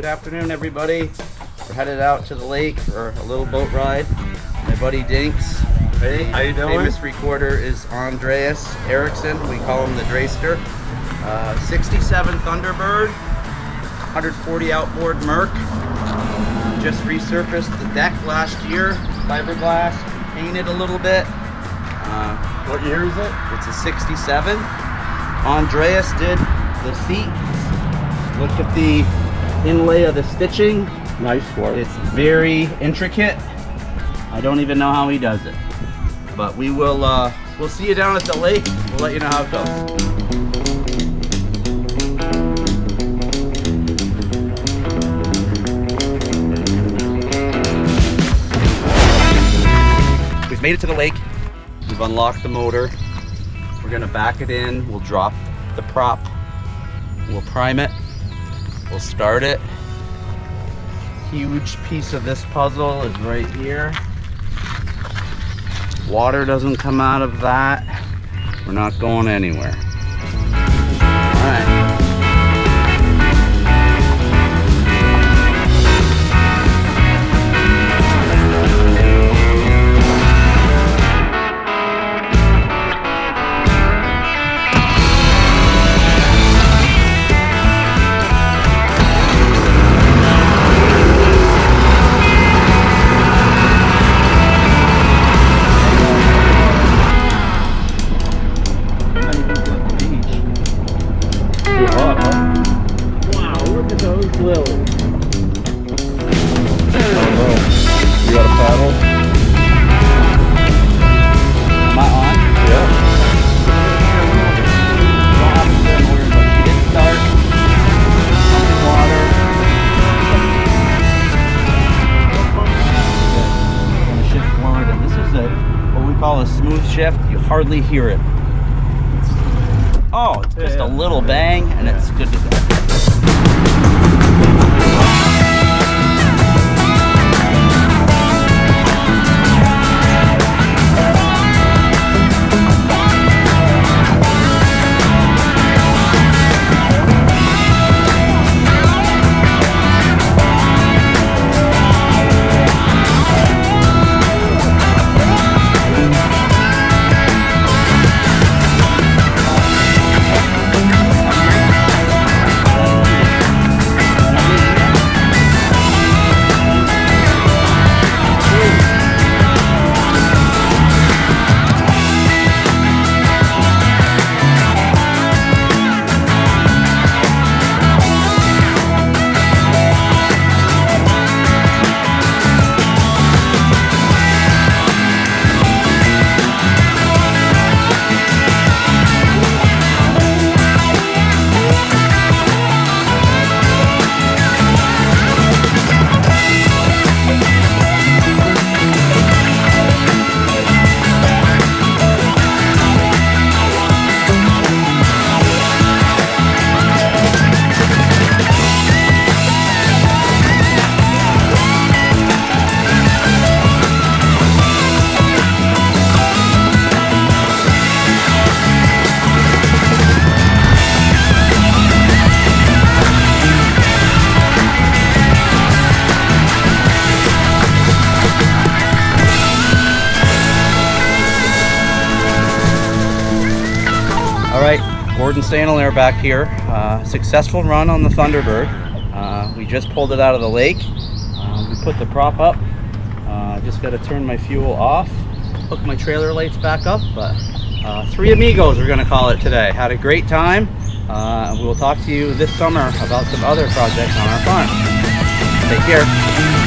Good afternoon, everybody. We're headed out to the lake for a little boat ride. My buddy Dinks. Hey, how you doing? Famous recorder is Andreas Eriksson. We call him the Drayster. 67 Thunderbird, 140 outboard Merc. Just resurfaced the deck last year, fiberglass, painted a little bit. What year is it? It's a 67. Andreas did the seats. Look at the inlay of the stitching. Nice work. It's very intricate. I don't even know how he does it. But we will we'll see you down at the lake. We'll let you know how it goes. We've made it to the lake. We've unlocked the motor. We're gonna back it in. We'll drop the prop. We'll prime it. We'll start it. Huge piece of this puzzle is right here. Water doesn't come out of that. We're not going anywhere. All right. You got a paddle? Am I on? Yeah. Don't have to set an order, but she did start. Pumping water. Gonna shift forward, and this is what we call a smooth shift. You hardly hear it. It's just a little bang, and it's good to go. St.Hilaire back here. Successful run on the Thunderbird. We just pulled it out of the lake. We put the prop up. Just got to turn my fuel off, hook my trailer lights back up. But three amigos, we're going to call it today. Had a great time. We'll talk to you this summer about some other projects on our farm. Take care.